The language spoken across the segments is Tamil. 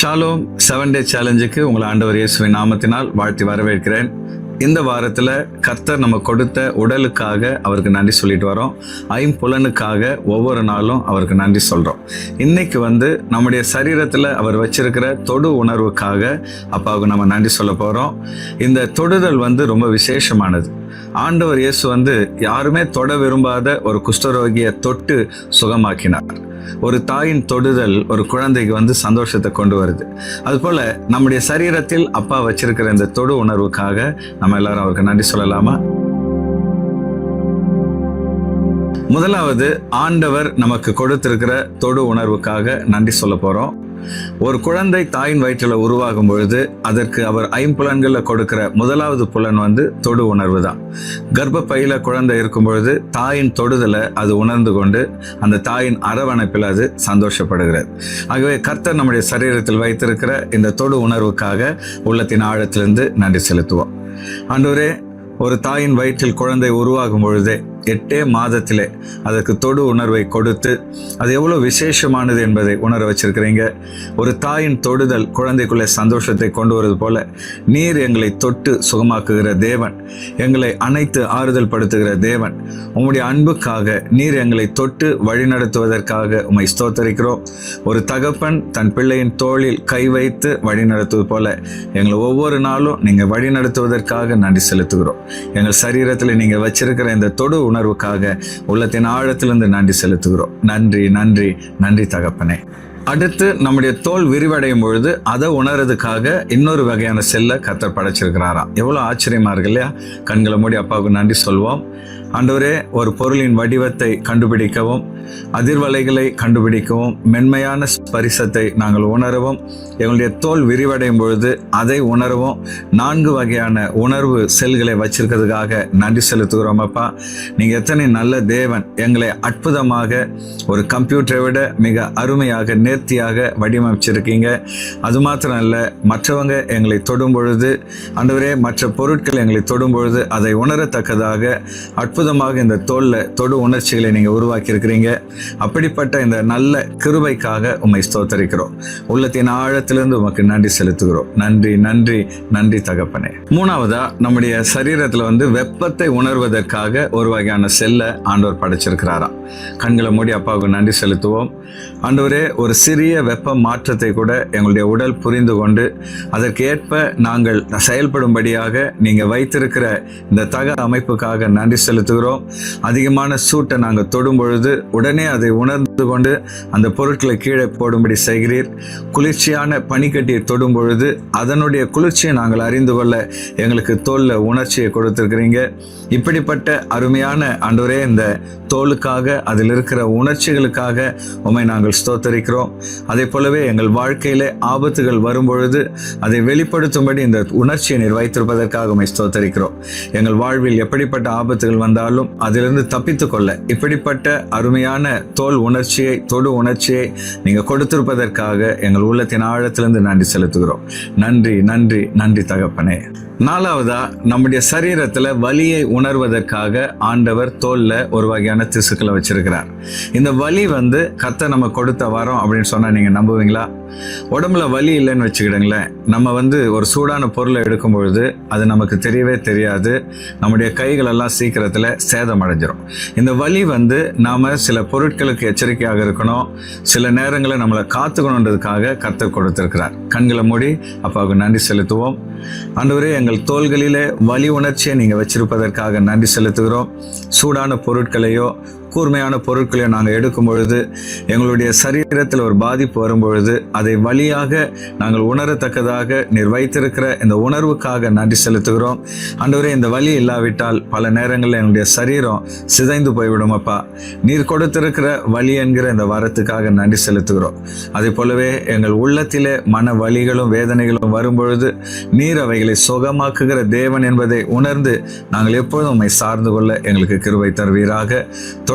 ஷாலோம் 7 டே சேலஞ்சுக்கு உங்களை ஆண்டவர் இயேசுவின் நாமத்தினால் வாழ்த்தி வரவேற்கிறேன். இந்த வாரத்தில் கர்த்தர் நம்ம கொடுத்த உடலுக்காக அவருக்கு நன்றி சொல்லிட்டு வரோம். ஐம்புலனுக்காக ஒவ்வொரு நாளும் அவருக்கு நன்றி சொல்கிறோம். இன்னைக்கு நம்முடைய சரீரத்தில் அவர் வச்சிருக்கிற தொடு உணர்வுக்காக அப்பாவுக்கு நம்ம நன்றி சொல்ல போகிறோம். இந்த தொடுதல் ரொம்ப விசேஷமானது. ஆண்டவர் இயேசு யாருமே தொட விரும்பாத ஒரு குஷ்டரோகியை தொட்டு சுகமாக்கினார். ஒரு தாயின் தொடுதல் ஒரு குழந்தைக்கு சந்தோஷத்தை கொண்டு வருது. அதுபோல நம்முடைய சரீரத்தில் அப்பா வச்சிருக்கிற இந்த தொடு உணர்வுக்காக நம்ம எல்லாரும் அவருக்கு நன்றி சொல்லலாமா? முதலாவது, ஆண்டவர் நமக்கு கொடுத்திருக்கிற தொடு உணர்வுக்காக நன்றி சொல்ல போறோம். ஒரு குழந்தை தாயின் வயிற்றில் உருவாகும் பொழுது அதற்கு அவர் ஐம்புலன்களில் கொடுக்கிற முதலாவது புலன் தொடு உணர்வு தான். கர்ப்பப்பையில குழந்தை இருக்கும் பொழுது தாயின் தொடுதலை அது உணர்ந்து கொண்டு அந்த தாயின் அரவணைப்பில் அது சந்தோஷப்படுகிறது. ஆகவே கர்த்தர் நம்முடைய சரீரத்தில் வைத்திருக்கிற இந்த தொடு உணர்வுக்காக உள்ளத்தின் ஆழத்திலிருந்து நன்றி செலுத்துவோம். ஆண்டவரே, ஒரு தாயின் வயிற்றில் குழந்தை உருவாகும் பொழுதே 8 மாதத்திலே அதற்கு தொடு உணர்வை கொடுத்து அது எவ்வளோ விசேஷமானது என்பதை உணர வச்சிருக்கிறீங்க. ஒரு தாயின் தொடுதல் குழந்தைக்குள்ளே சந்தோஷத்தை கொண்டு வருவது போல நீர் எங்களை தொட்டு சுகமாக்குகிற தேவன், எங்களை அணைத்து ஆறுதல் படுத்துகிற தேவன், உம்முடைய அன்புக்காக நீர் எங்களை தொட்டு வழிநடத்துவதற்காக உம்மை ஸ்தோத்தரிக்கிறோம். ஒரு தகப்பன் தன் பிள்ளையின் தோளில் கை வைத்து வழிநடத்துவது போல எங்களை ஒவ்வொரு நாளும் நீங்கள் வழிநடத்துவதற்காக நன்றி செலுத்துகிறோம். எங்கள் சரீரத்தில் நீங்கள் வச்சிருக்கிற இந்த தொடு உணர்வுக்காக உள்ளத்தின் ஆழத்திலிருந்து நன்றி செலுத்துகிறோம். நன்றி நன்றி நன்றி தகப்பனே. அடுத்து, நம்முடைய தோல் விரிவடையும் பொழுது அதை உணர்றதுக்காக இன்னொரு வகையான செல்லை கர்த்தர் படைச்சிருக்கிறாராம். எவ்வளோ ஆச்சரியமா இருக்கு இல்லையா? கண்களை மூடி அப்பாவுக்கு நன்றி சொல்வோம். ஆண்டவரே, ஒரு பொருளின் வடிவத்தை கண்டுபிடிக்கவும், அதிர்வலைகளை கண்டுபிடிக்கவும், மென்மையான ஸ்பரிசத்தை நாங்கள் உணரவும், எங்களுடைய தோல் விரிவடையும் பொழுது அதை உணரவும் 4 வகையான உணர்வு செல்களை வச்சிருக்கிறதுக்காக நன்றி செலுத்துகிறோம். அப்பா, நீங்கள் எத்தனை நல்ல தேவன். எங்களை அற்புதமாக ஒரு கம்ப்யூட்டரை விட மிக அருமையாக நேர்த்தியாக வடிவமைச்சிருக்கீங்க. அது மாத்திரம் அல்ல, மற்றவங்க எங்களை தொடும் பொழுது ஆண்டவரே, மற்ற பொருட்கள் எங்களை தொடும் பொழுது அதை உணரத்தக்கதாக அற்புதமாக இந்த தோல்ல தொடு உணர்ச்சிகளை நீங்கள் உருவாக்கி இருக்கிறீங்க. அப்படிப்பட்ட இந்த நல்ல கிருபைக்காக உம்மை ஸ்தோத்தரிக்கிறோம். உள்ளத்தின் ஆழத்திலிருந்து உமக்கு நன்றி செலுத்துகிறோம். நன்றி நன்றி நன்றி தகப்பனே. மூணாவதா, நம்முடைய சரீரத்தில் வெப்பத்தை உணர்வதற்காக ஒரு வகையான செல்லை ஆண்டவர் படைச்சிருக்கிறாராம். கண்களை மூடி அப்பாவுக்கு நன்றி செலுத்துவோம். ஆண்டவரே, ஒரு சிறிய வெப்ப மாற்றத்தை கூட எங்களுடைய உடல் புரிந்து கொண்டு அதற்கு ஏற்ப நாங்கள் செயல்படும்படியாக நீங்கள் வைத்திருக்கிற இந்த தக அமைப்புக்காக நன்றி செலுத்துகிறோம். அதிகமான சூட்டை நாங்கள் தொடும் பொழுது உடனே அதை உணர்ந்து கொண்டு அந்த பொருட்களை கீழே போடும்படி செய்கிறீர். குளிர்ச்சியான பனிக்கட்டியை தொடும் பொழுது அதனுடைய குளிர்ச்சியை நாங்கள் அறிந்து கொள்ள எங்களுக்கு தோல்ல உணர்ச்சியை கொடுத்திருக்கிறீங்க. இப்படிப்பட்ட அருமையான ஆண்டவரே, இந்த தோலுக்காக அதில் இருக்கிற உணர்ச்சிகளுக்காக உம்மை நாங்கள் ஸ்தோத்தரிக்கிறோம். அதே போலவே எங்கள் வாழ்க்கையிலே ஆபத்துகள் வரும்பொழுது அதை வெளிப்படுத்தும்படி இந்த உணர்ச்சியை நீர் வைத்திருப்பதற்காக உம்மை ஸ்தோத்தரிக்கிறோம். எங்கள் வாழ்வில் எப்படிப்பட்ட ஆபத்துகள் வந்தாலும் அதிலிருந்து தப்பித்து கொள்ள இப்படிப்பட்ட அருமையான தோல் உணர்ச்சியை தொடு உணர்ச்சியை நீங்கள் கொடுத்திருப்பதற்காக எங்கள் உள்ளத்தின் ஆழத்திலிருந்து நன்றி செலுத்துகிறோம். நன்றி நன்றி நன்றி தகப்பனே. நாலாவதா, நம்முடைய சரீரத்தில் வலியை உணர்வதற்காக ஆண்டவர் தோல்ல ஒரு வகையான திசுக்களை வச்சிருக்கிறார். இந்த வலி கர்த்தர் நம்ம கொடுத்த வரோம் அப்படின்னு சொன்னா நீங்க நம்புவீங்களா? உடம்புல வலி இல்லைன்னு வச்சுக்கிடுங்களேன். நம்ம ஒரு சூடான பொருளை எடுக்கும் பொழுது அது நமக்கு தெரியவே தெரியாது. நம்முடைய கைகள் எல்லாம் சீக்கிரத்தில் சேதம் அடைஞ்சிரும். இந்த வலி நாம சில பொருட்களுக்கு எச்சரிக்கையாக இருக்கணும். சில நேரங்களில் நம்மளை காத்துக்கணுன்றதுக்காக கர்த்தர் கொடுத்திருக்கிறார். கண்களை மூடி அப்பாவுக்கு நன்றி செலுத்துவோம். ஆண்டவரே, எங்கள் தோள்களிலே வலி உணர்ச்சியை நீங்கள் வச்சிருப்பதற்காக நன்றி செலுத்துகிறோம். சூடான பொருட்களையோ கூர்மையான பொருட்களை நாங்கள் எடுக்கும் பொழுது எங்களுடைய சரீரத்தில் ஒரு பாதிப்பு வரும்பொழுது அதை வலியாக நாங்கள் உணரத்தக்கதாக நீர் வைத்திருக்கிற இந்த உணர்வுக்காக நன்றி செலுத்துகிறோம். ஆண்டவரே, இந்த வலி இல்லாவிட்டால் பல நேரங்களில் எங்களுடைய சரீரம் சிதைந்து போய்விடும். அப்பா, நீர் கொடுத்திருக்கிற வலி என்கிற இந்த வரத்துக்காக நன்றி செலுத்துகிறோம். அதே போலவே எங்கள் உள்ளத்திலே மன வலிகளும் வேதனைகளும் வரும்பொழுது நீர் அவைகளை சுகமாக்குகிற தேவன் என்பதை உணர்ந்து நாங்கள் எப்பொழுதும் உம்மை சார்ந்து கொள்ள எங்களுக்கு கிருபை தருவீராக.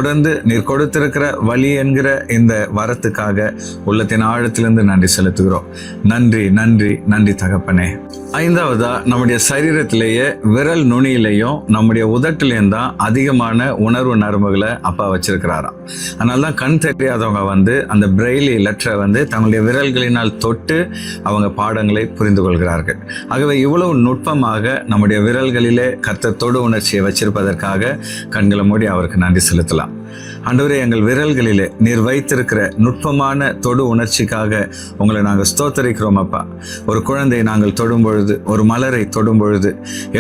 தொடர்ந்து நீர் கொடுத்திருக்கிற வழி என்கிற இந்த வரத்துக்காக உள்ளத்தின் ஆழத்திலிருந்து நன்றி செலுத்துகிறோம். நன்றி நன்றி நன்றி தகப்பனே. ஐந்தாவதா, நம்முடைய சரீரத்திலேயே விரல் நுனியிலையும் நம்முடைய உதட்டிலையும் தான் அதிகமான உணர்வு நரம்புகளை அப்பா வச்சிருக்கிறாராம். அதனால தான் கண் தெரியாதவங்க அந்த பிரெய்லி லெட்டரை தங்களுடைய விரல்களினால் தொட்டு அவங்க பாடங்களை புரிந்து கொள்கிறார்கள். ஆகவே இவ்வளவு நுட்பமாக நம்முடைய விரல்களிலே கர்த்தர் தொடு உணர்ச்சியை வச்சிருப்பதற்காக கண்களை மூடி அவருக்கு நன்றி செலுத்தலாம். ஆண்டவரே, எங்கள் விரல்களிலே நீர் வைத்திருக்கிற நுட்பமான தொடு உணர்ச்சிக்காக உங்களை நாங்கள் ஸ்தோத்தரிக்கிறோம் அப்பா. ஒரு குழந்தையை நாங்கள் தொடும் பொழுது, ஒரு மலரை தொடும் பொழுது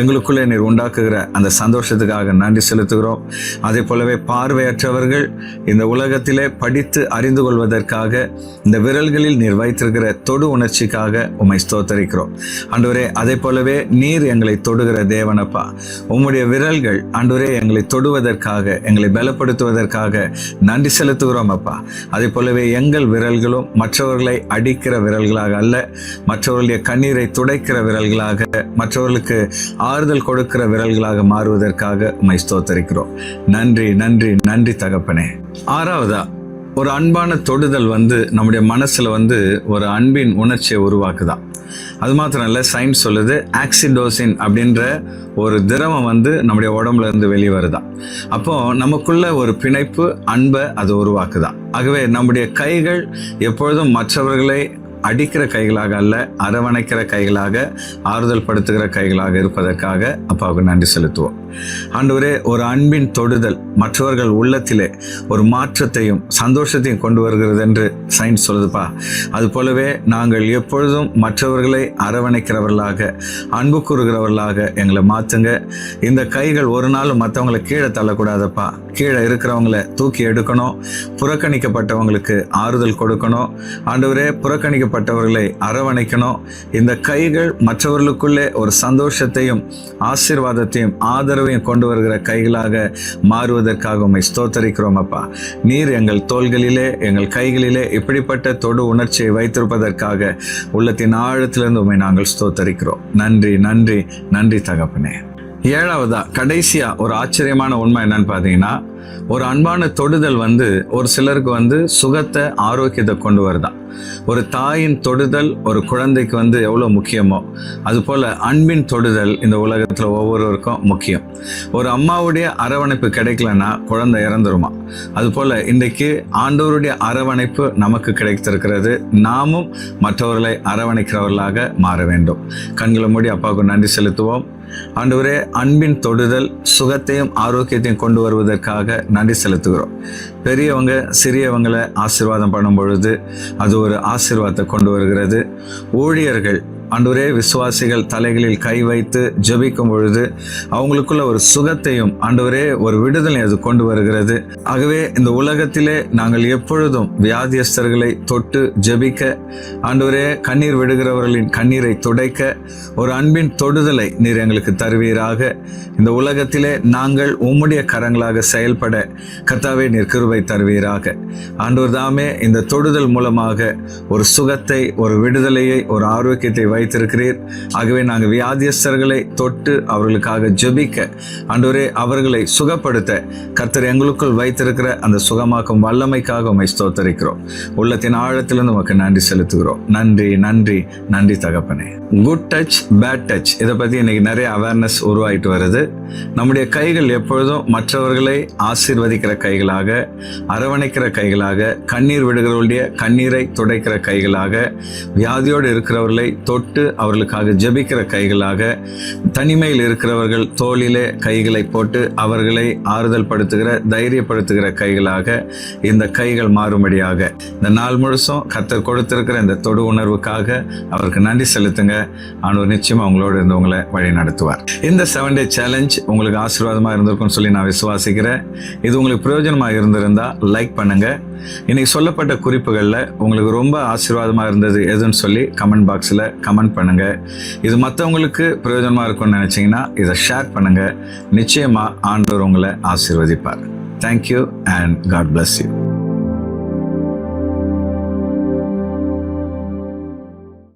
எங்களுக்குள்ளே நீர் உண்டாக்குகிற அந்த சந்தோஷத்துக்காக நன்றி செலுத்துகிறோம். அதே போலவே பார்வையற்றவர்கள் இந்த உலகத்திலே படித்து அறிந்து கொள்வதற்காக இந்த விரல்களில் நீர் வைத்திருக்கிற தொடு உணர்ச்சிக்காக உம்மை ஸ்தோத்தரிக்கிறோம். ஆண்டவரே, அதே போலவே நீர் எங்களை தொடுகிற தேவனப்பா. உம்முடைய விரல்கள் ஆண்டவரே எங்களை தொடுவதற்காக, எங்களை பலப்படுத்துவதற்காக நன்றி செலுத்துகிறோம் அப்பா. அதே போலவே எங்கள் விரல்களும் மற்றவர்களை அடிக்கிற விரல்களாக அல்ல, மற்றவர்களுடைய கண்ணீரை துடைக்கிற விரல்களாக, மற்றவர்களுக்கு ஆறுதல் கொடுக்கிற விரல்களாக மாறுவதற்காக உம்மை ஸ்தோத்தரிக்கிறோம். நன்றி நன்றி நன்றி தகப்பனே. ஆறாவதா, ஒரு அன்பான தொடுதல் நம்முடைய மனசுல ஒரு அன்பின் உணர்ச்சியை உருவாக்குதான். அது மாத்திரம் இல்லை, சயின்ஸ் சொல்லுது ஆக்சிடோசின் அப்படின்ற ஒரு திரவம் நம்முடைய உடம்புல இருந்து வெளியே வருதான். அப்போ நமக்குள்ள ஒரு பிணைப்பு, அன்பை அது உருவாக்குதான். ஆகவே நம்முடைய கைகள் எப்பொழுதும் மற்றவர்களை அடிக்கிற கைகளாக அல்ல, அரவணைக்கிற கைகளாக, ஆறுதல் படுத்துகிற கைகளாக இருப்பதற்காக அப்பாவுக்கு நன்றி செலுத்துவோம். ஆண்டவரே, ஒரு அன்பின் தொடுதல் மற்றவர்கள் உள்ளத்திலே ஒரு மாற்றத்தையும் சந்தோஷத்தையும் கொண்டு வருகிறது என்று சயின்ஸ் சொல்லுதுப்பா. அது போலவே நாங்கள் எப்பொழுதும் மற்றவர்களை அரவணைக்கிறவர்களாக, அன்பு கூறுகிறவர்களாக எங்களை மாற்றுங்க. இந்த கைகள் ஒரு நாளும் மற்றவங்களை கீழே தள்ளக்கூடாதப்பா. கீழே இருக்கிறவங்களை தூக்கி எடுக்கணும். புறக்கணிக்கப்பட்டவங்களுக்கு ஆறுதல் கொடுக்கணும். ஆண்டவரே, புறக்கணிக்கப்பட்டவர்களை அரவணைக்கணும். இந்த கைகள் மற்றவர்களுக்குள்ளே ஒரு சந்தோஷத்தையும் ஆசீர்வாதத்தையும் ஆதரவையும் கொண்டு வருகிற கைகளாக மாறுவதற்காக உம்மை ஸ்தோத்தரிக்கிறோம் அப்பா. நீர் எங்கள் தோள்களிலே, எங்கள் கைகளிலே இப்படிப்பட்ட தொடு உணர்ச்சியை வைத்திருப்பதற்காக உள்ளத்தின் ஆழத்திலிருந்து உம்மை நாங்கள் ஸ்தோத்தரிக்கிறோம். நன்றி நன்றி நன்றி தகப்பனே. ஏழாவதா, கடைசியா ஒரு ஆச்சரியமான உண்மை என்னன்னு பார்த்தீங்கன்னா, ஒரு அன்பான தொடுதல் ஒரு சிலருக்கு சுகத்தை, ஆரோக்கியத்தை கொண்டு வருதான். ஒரு தாயின் தொடுதல் ஒரு குழந்தைக்கு எவ்வளோ முக்கியமோ அது போல அன்பின் தொடுதல் இந்த உலகத்தில் ஒவ்வொருவருக்கும் முக்கியம். ஒரு அம்மாவுடைய அரவணைப்பு கிடைக்கலன்னா குழந்தை இறந்துருமா. அது போல இன்றைக்கு ஆண்டவருடைய அரவணைப்பு நமக்கு கிடைத்திருக்கிறது. நாமும் மற்றவர்களை அரவணைக்கிறவர்களாக மாற வேண்டும். கண்களை மூடி அப்பாவுக்கு நன்றி செலுத்துவோம். ஆண்டவரே, அன்பின் தொடுதல் சுகத்தையும் ஆரோக்கியத்தையும் கொண்டு வருவதற்காக நன்றி செலுத்துகிறோம். பெரியவங்க சிறியவங்களை ஆசீர்வாதம் பண்ணும் பொழுது அது ஒரு ஆசீர்வாதத்தை கொண்டு வருகிறது. ஊழியர்கள் ஆண்டவரே, விசுவாசிகள் தலைகளில் கை வைத்து ஜெபிக்கும் பொழுது அவங்களுக்குள்ள ஒரு சுகத்தையும் ஆண்டவரே ஒரு விடுதலை அது கொண்டு வருகிறது. ஆகவே இந்த உலகத்திலே நாங்கள் எப்பொழுதும் வியாதியஸ்தர்களை தொட்டு ஜெபிக்க, ஆண்டவரே கண்ணீர் விடுகிறவர்களின் கண்ணீரை துடைக்க ஒரு அன்பின் தொடுதலை நீர் எங்களுக்கு தருவீராக. இந்த உலகத்திலே நாங்கள் உம்முடைய கரங்களாக செயல்பட கர்த்தாவே நீர் கிருபை தருவீராக. ஆண்டவர் தாமே இந்த தொடுதல் மூலமாக ஒரு சுகத்தை, ஒரு விடுதலையை, ஒரு ஆரோக்கியத்தை வைத்திருக்கிறீர். ஆகவே நாங்கள் வியாதியஸ்தர்களை தொட்டு அவர்களுக்காக ஜெபிக்க, ஆண்டவரே அவர்களை சுகப்படுத்த கர்த்தர் எங்களுக்குள் வைத்திருக்கிற அந்த சுகமாக்கும் வல்லமைக்காக உம்மை ஸ்தோத்தரிக்கிறோம். உள்ளத்தின் ஆழத்திலிருந்து உமக்கு நன்றி செலுத்துகிறோம். நன்றி நன்றி நன்றி தகப்பனே. குட் டச், பேட் டச், இதை பற்றி இன்னைக்கு நிறைய அவேர்னஸ் உருவாயிட்டு வருது. நம்முடைய கைகள் எப்பொழுதும் மற்றவர்களை ஆசீர்வதிக்கிற கைகளாக, அரவணைக்கிற கைகளாக, கண்ணீர் விடுகிறவர்களுடைய கண்ணீரை துடைக்கிற கைகளாக, வியாதியோடு இருக்கிறவர்களை தொட்டு அவர்களுக்காக ஜெபிக்கிற கைகளாக, தனிமையில் இருக்கிறவர்கள் தோளிலே கைகளை போட்டு அவர்களை ஆறுதல் படுத்துகிற, தைரியப்படுத்துகிற கைகளாக இந்த கைகள் மாறும்படியாக இந்த நாள் முழுசும் கர்த்தர் கொடுத்திருக்கிற இந்த தொடு உணர்வுக்காக அவருக்கு நன்றி செலுத்துங்க. ஆண்டவர் நிச்சயமா உங்களோடு இருந்து உங்களை வழி நடத்துவார். இந்த 7 Day சேலஞ்ச் உங்களுக்கு ஆசீர்வாதமாக இருந்திருக்கும்னு சொல்லி நான் விசுவாசிக்கிறேன். இது உங்களுக்கு பிரயோஜனமாக இருந்திருந்தா லைக் பண்ணுங்க. இன்னைக்கு சொல்லப்பட்ட குறிப்புகளில் உங்களுக்கு ரொம்ப ஆசீர்வாதமாக இருந்தது எதுன்னு சொல்லி கமெண்ட் பாக்ஸில் கமெண்ட் பண்ணுங்க. இது மற்றவங்களுக்கு பிரயோஜனமாக இருக்கும்னு நினைச்சீங்கன்னா இதை ஷேர் பண்ணுங்க. நிச்சயமா ஆண்டவர் உங்களை ஆசீர்வதிப்பார். Thank you and God bless you.